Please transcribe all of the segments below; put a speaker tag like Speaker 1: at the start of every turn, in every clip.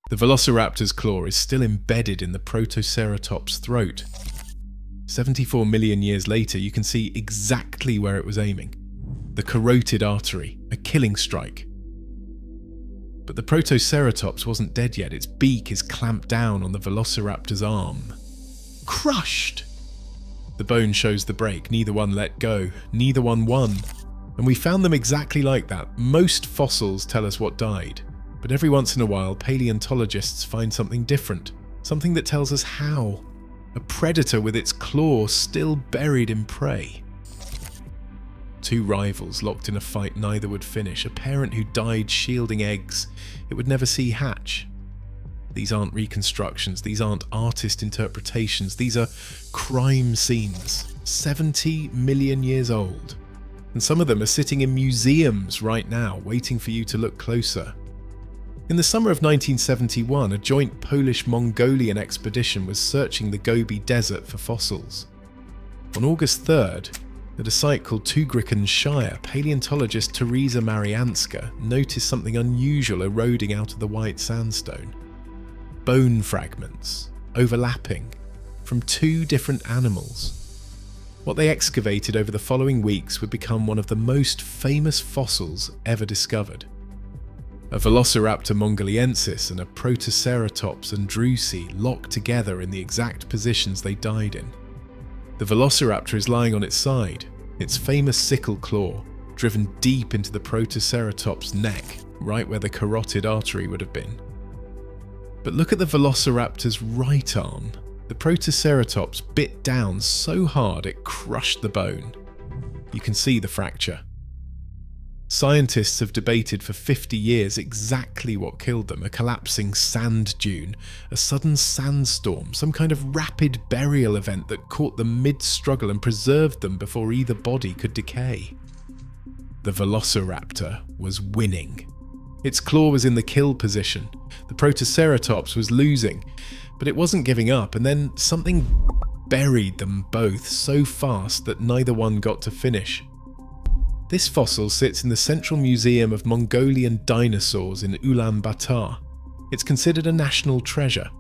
Speaker 1: The Velociraptor's claw is still embedded in the Protoceratops' throat. 74 million years later, you can see exactly where it was aiming. The carotid artery, a killing strike. But the Protoceratops wasn't dead yet. Its beak is clamped down on the Velociraptor's arm. Crushed! The bone shows the break. Neither one let go. Neither one won. And we found them exactly like that. Most fossils tell us what died. But every once in a while, paleontologists find something different. Something that tells us how. A predator with its claw still buried in prey. Two rivals locked in a fight neither would finish. A parent who died shielding eggs it would never see hatch. These aren't reconstructions. These aren't artist interpretations. These are crime scenes. 70 million years old. And some of them are sitting in museums right now, waiting for you to look closer. In the summer of 1971, a joint Polish-Mongolian expedition was searching the Gobi desert for fossils. On August 3rd, at a site called Tugrikan Shire, paleontologist Teresa Marianska noticed something unusual eroding out of the white sandstone. Bone fragments, overlapping, from two different animals. What they excavated over the following weeks would become one of the most famous fossils ever discovered. A Velociraptor mongoliensis and a Protoceratops andrewsi locked together in the exact positions they died in. The Velociraptor is lying on its side, its famous sickle claw driven deep into the Protoceratops' neck, right where the carotid artery would have been. But look at the Velociraptor's right arm. The Protoceratops bit down so hard it crushed the bone. You can see the fracture. Scientists have debated for 50 years exactly what killed them: a collapsing sand dune, a sudden sandstorm, some kind of rapid burial event that caught them mid-struggle and preserved them before either body could decay. The Velociraptor was winning. Its claw was in the kill position. The Protoceratops was losing, but it wasn't giving up, and then something buried them both so fast that neither one got to finish. This fossil sits in the Central Museum of Mongolian Dinosaurs in Ulaanbaatar. It's considered a national treasure.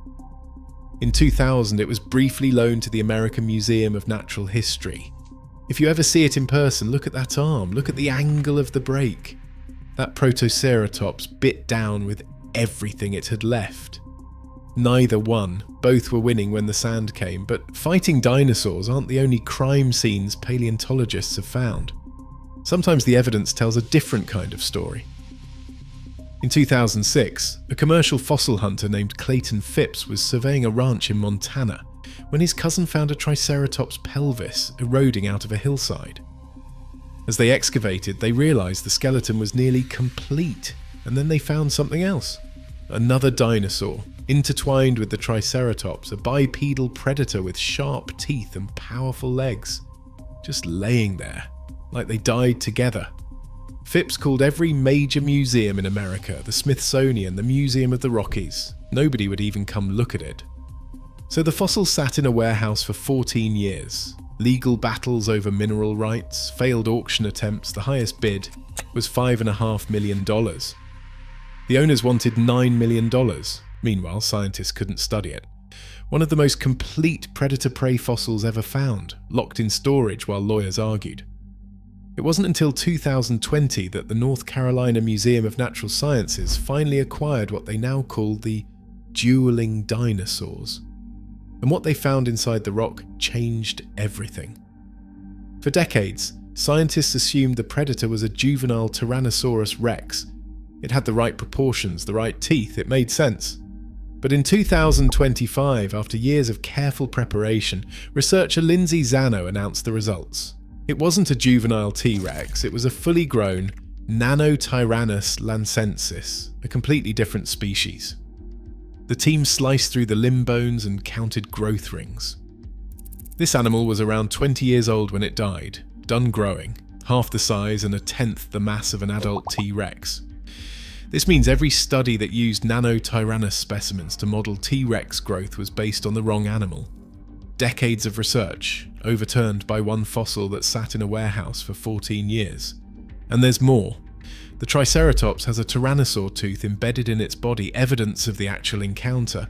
Speaker 1: In 2000, it was briefly loaned to the American Museum of Natural History. If you ever see it in person, look at that arm, look at the angle of the break. That Protoceratops bit down with everything it had left. Neither won, both were winning when the sand came, but fighting dinosaurs aren't the only crime scenes paleontologists have found. Sometimes the evidence tells a different kind of story. In 2006, a commercial fossil hunter named Clayton Phipps was surveying a ranch in Montana when his cousin found a Triceratops pelvis eroding out of a hillside. As they excavated, they realised the skeleton was nearly complete, and then they found something else. Another dinosaur, intertwined with the Triceratops, a bipedal predator with sharp teeth and powerful legs, just laying there, like they died together. Phipps called every major museum in America, the Smithsonian, the Museum of the Rockies. Nobody would even come look at it. So the fossil sat in a warehouse for 14 years. Legal battles over mineral rights, failed auction attempts, the highest bid was $5.5 million. The owners wanted $9 million. Meanwhile, scientists couldn't study it. One of the most complete predator-prey fossils ever found, locked in storage while lawyers argued. It wasn't until 2020 that the North Carolina Museum of Natural Sciences finally acquired what they now call the dueling dinosaurs. And what they found inside the rock changed everything. For decades, scientists assumed the predator was a juvenile Tyrannosaurus rex. It had the right proportions, the right teeth, it made sense. But in 2025, after years of careful preparation, researcher Lindsay Zano announced the results. It wasn't a juvenile T-Rex, it was a fully grown Nanotyrannus lancensis, a completely different species. The team sliced through the limb bones and counted growth rings. This animal was around 20 years old when it died, done growing, half the size and a tenth the mass of an adult T-Rex. This means every study that used Nanotyrannus specimens to model T-Rex growth was based on the wrong animal. Decades of research, overturned by one fossil that sat in a warehouse for 14 years. And there's more. The Triceratops has a tyrannosaur tooth embedded in its body, evidence of the actual encounter,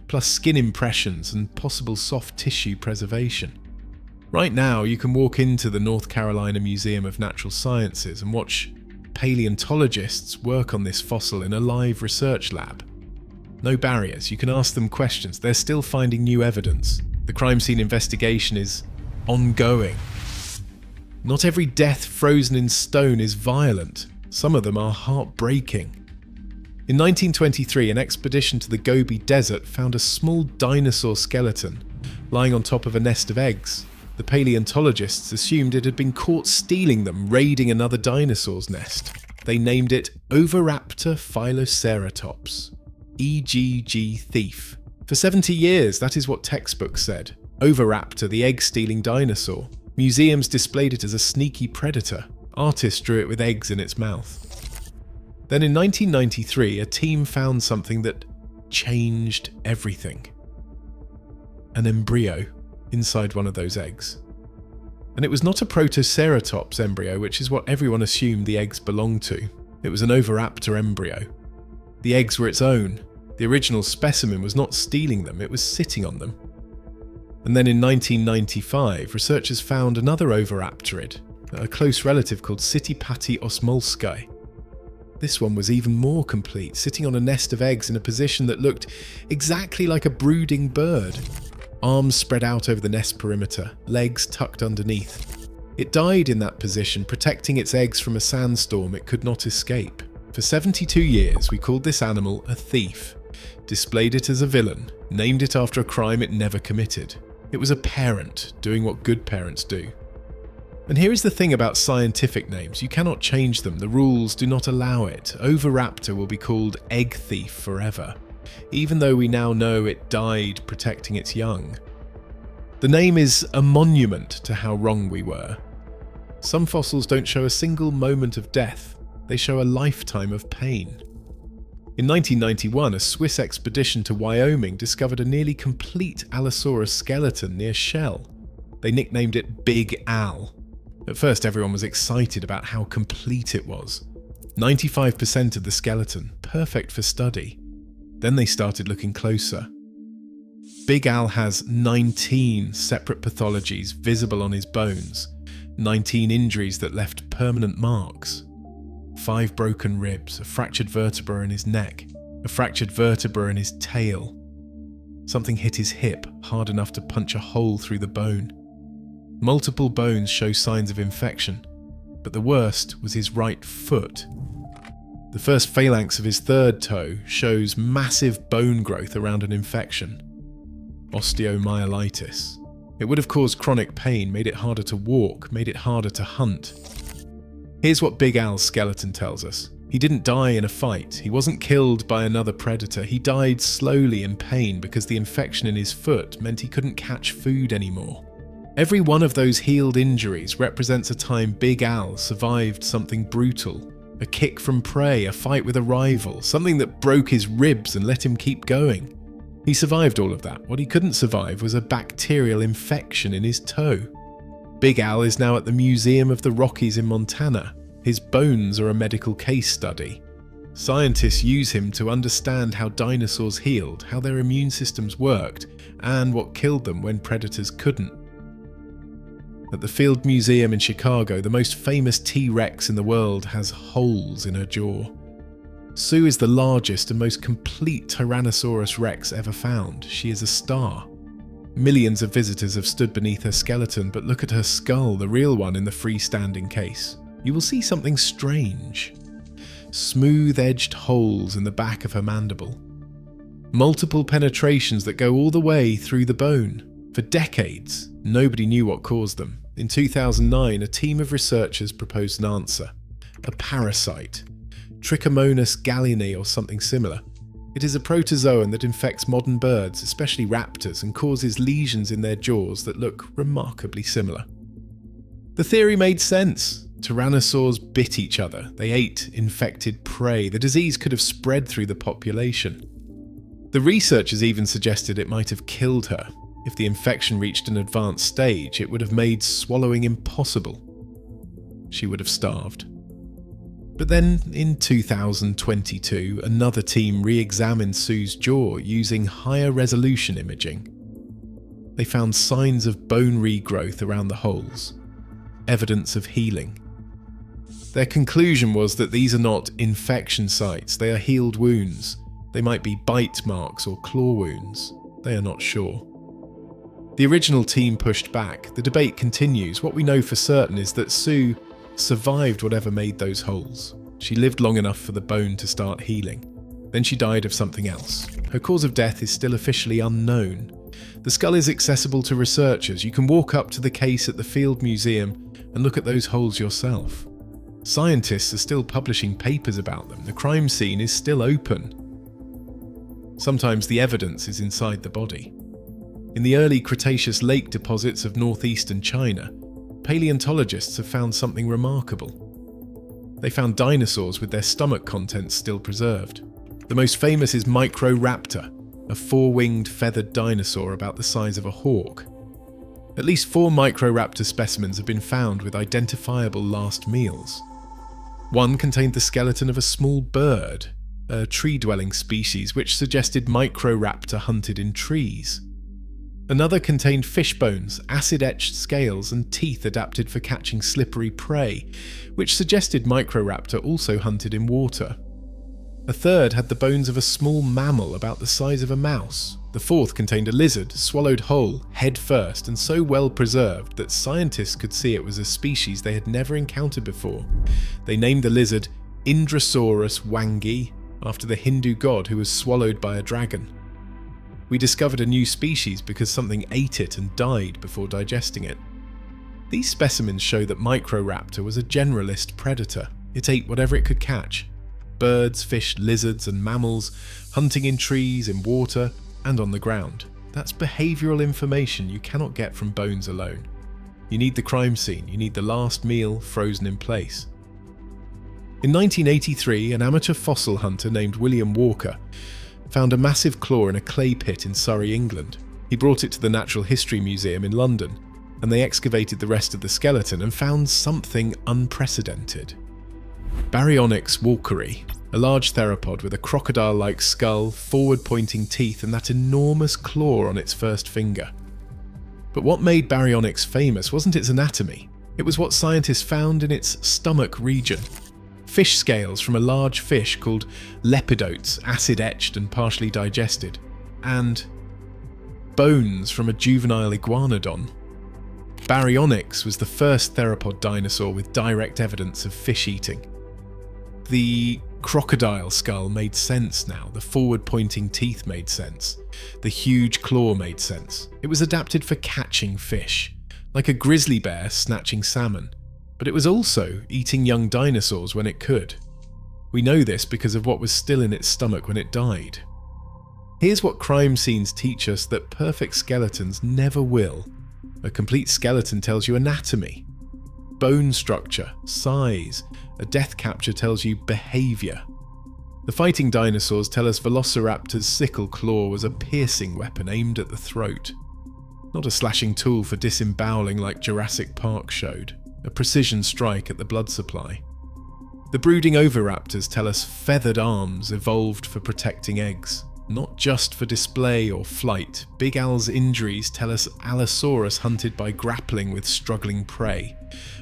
Speaker 1: plus skin impressions and possible soft tissue preservation. Right now, you can walk into the North Carolina Museum of Natural Sciences and watch paleontologists work on this fossil in a live research lab. No barriers, you can ask them questions, they're still finding new evidence. The crime scene investigation is ongoing. Not every death frozen in stone is violent, some of them are heartbreaking. In 1923, an expedition to the Gobi Desert found a small dinosaur skeleton lying on top of a nest of eggs. The paleontologists assumed it had been caught stealing them, raiding another dinosaur's nest. They named it Oviraptor Velociraptor, EGG thief. For 70 years, that is what textbooks said. Oviraptor, the egg-stealing dinosaur. Museums displayed it as a sneaky predator. Artists drew it with eggs in its mouth. Then in 1993, a team found something that changed everything. An embryo inside one of those eggs. And it was not a Protoceratops embryo, which is what everyone assumed the eggs belonged to. It was an Oviraptor embryo. The eggs were its own. The original specimen was not stealing them, it was sitting on them. And then in 1995, researchers found another Oviraptorid, a close relative called Cytipati osmolsky. This one was even more complete, sitting on a nest of eggs in a position that looked exactly like a brooding bird. Arms spread out over the nest perimeter, legs tucked underneath. It died in that position, protecting its eggs from a sandstorm it could not escape. For 72 years, we called this animal a thief, displayed it as a villain, named it after a crime it never committed. It was a parent doing what good parents do. And here is the thing about scientific names, you cannot change them, the rules do not allow it. Oviraptor will be called egg thief forever, even though we now know it died protecting its young. The name is a monument to how wrong we were. Some fossils don't show a single moment of death, they show a lifetime of pain. In 1991, a Swiss expedition to Wyoming discovered a nearly complete Allosaurus skeleton near Shell. They nicknamed it Big Al. At first, everyone was excited about how complete it was. 95% of the skeleton, perfect for study. Then they started looking closer. Big Al has 19 separate pathologies visible on his bones, 19 injuries that left permanent marks. 5 broken ribs, a fractured vertebra in his neck, a fractured vertebra in his tail. Something hit his hip hard enough to punch a hole through the bone. Multiple bones show signs of infection, but the worst was his right foot. The first phalanx of his third toe shows massive bone growth around an infection. Osteomyelitis. It would have caused chronic pain, made it harder to walk, made it harder to hunt. Here's what Big Al's skeleton tells us. He didn't die in a fight. He wasn't killed by another predator. He died slowly in pain because the infection in his foot meant he couldn't catch food anymore. Every one of those healed injuries represents a time Big Al survived something brutal. A kick from prey, a fight with a rival, something that broke his ribs and let him keep going. He survived all of that. What he couldn't survive was a bacterial infection in his toe. Big Al is now at the Museum of the Rockies in Montana. His bones are a medical case study. Scientists use him to understand how dinosaurs healed, how their immune systems worked, and what killed them when predators couldn't. At the Field Museum in Chicago, the most famous T-Rex in the world has holes in her jaw. Sue is the largest and most complete Tyrannosaurus rex ever found. She is a star. Millions of visitors have stood beneath her skeleton, but look at her skull, the real one in the freestanding case. You will see something strange. Smooth-edged holes in the back of her mandible. Multiple penetrations that go all the way through the bone. For decades, nobody knew what caused them. In 2009, a team of researchers proposed an answer. A parasite. Trichomonas gallinae or something similar. It is a protozoan that infects modern birds, especially raptors, and causes lesions in their jaws that look remarkably similar. The theory made sense. Tyrannosaurs bit each other. They ate infected prey. The disease could have spread through the population. The researchers even suggested it might have killed her. If the infection reached an advanced stage, it would have made swallowing impossible. She would have starved. But then, in 2022, another team re-examined Sue's jaw using higher resolution imaging. They found signs of bone regrowth around the holes, evidence of healing. Their conclusion was that these are not infection sites, they are healed wounds. They might be bite marks or claw wounds. They are not sure. The original team pushed back. The debate continues. What we know for certain is that Sue survived whatever made those holes. She lived long enough for the bone to start healing. Then she died of something else. Her cause of death is still officially unknown. The skull is accessible to researchers. You can walk up to the case at the Field Museum and look at those holes yourself. Scientists are still publishing papers about them. The crime scene is still open. Sometimes the evidence is inside the body. In the early Cretaceous lake deposits of northeastern China, paleontologists have found something remarkable. They found dinosaurs with their stomach contents still preserved. The most famous is MICRORAPTOR, a four-winged feathered dinosaur about the size of a hawk. At least 4 MICRORAPTOR specimens have been found with identifiable last meals. One contained the skeleton of a small bird, a tree-dwelling species which suggested MICRORAPTOR hunted in trees. Another contained fish bones, acid-etched scales and teeth adapted for catching slippery prey, which suggested MICRORAPTOR also hunted in water. A third had the bones of a small mammal about the size of a mouse. The fourth contained a lizard, swallowed whole, head first, and so well preserved that scientists could see it was a species they had never encountered before. They named the lizard Indrosaurus wangi, after the Hindu god who was swallowed by a dragon. We discovered a new species because something ate it and died before digesting it. These specimens show that MICRORAPTOR was a generalist predator. It ate whatever it could catch. Birds, fish, lizards and mammals, hunting in trees, in water and on the ground. That's behavioural information you cannot get from bones alone. You need the crime scene, you need the last meal frozen in place. In 1983, an amateur fossil hunter named William Walker found a massive claw in a clay pit in Surrey, England. He brought it to the Natural History Museum in London, and they excavated the rest of the skeleton and found something unprecedented. BARYONYX'S walkeri, a large theropod with a crocodile-like skull, forward-pointing teeth and that enormous claw on its first finger. But what made BARYONYX famous wasn't its anatomy, it was what scientists found in its stomach region. Fish scales from a large fish called lepidotes, acid-etched and partially digested, and bones from a juvenile iguanodon. BARYONYX was the first theropod dinosaur with direct evidence of fish eating. The crocodile skull made sense now, the forward-pointing teeth made sense, the huge claw made sense. It was adapted for catching fish, like a grizzly bear snatching salmon. But it was also eating young dinosaurs when it could. We know this because of what was still in its stomach when it died. Here's what crime scenes teach us that perfect skeletons never will. A complete skeleton tells you anatomy, bone structure, size. A death capture tells you behaviour. The fighting dinosaurs tell us Velociraptor's sickle claw was a piercing weapon aimed at the throat, not a slashing tool for disemboweling like Jurassic Park showed. A precision strike at the blood supply. The brooding oviraptors tell us feathered arms evolved for protecting eggs, not just for display or flight. Big Al's injuries tell us Allosaurus hunted by grappling with struggling prey,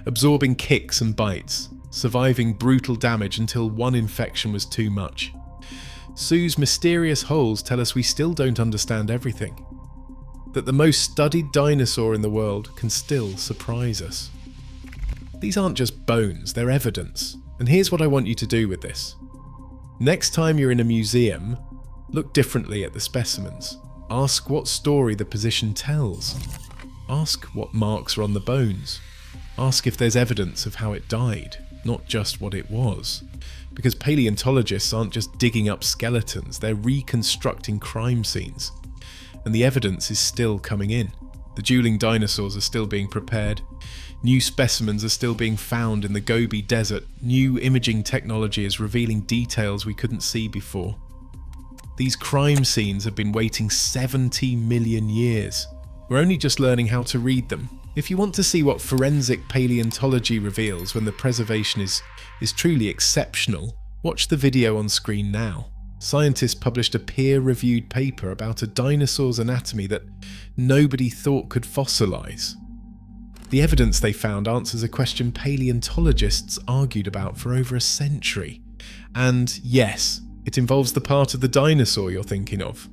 Speaker 1: absorbing kicks and bites, surviving brutal damage until one infection was too much. Sue's mysterious holes tell us we still don't understand everything, that the most studied dinosaur in the world can still surprise us. These aren't just bones, they're evidence. And here's what I want you to do with this. Next time you're in a museum, look differently at the specimens. Ask what story the position tells. Ask what marks are on the bones. Ask if there's evidence of how it died, not just what it was. Because paleontologists aren't just digging up skeletons, they're reconstructing crime scenes. And the evidence is still coming in. The dueling dinosaurs are still being prepared. New specimens are still being found in the Gobi desert. New imaging technology is revealing details we couldn't see before. These crime scenes have been waiting 70 million years. We're only just learning how to read them. If you want to see what forensic paleontology reveals when the preservation is truly exceptional, watch the video on screen now. Scientists published a peer-reviewed paper about a dinosaur's anatomy that nobody thought could fossilise. The evidence they found answers a question paleontologists argued about for over a century. And yes, it involves the part of the dinosaur you're thinking of.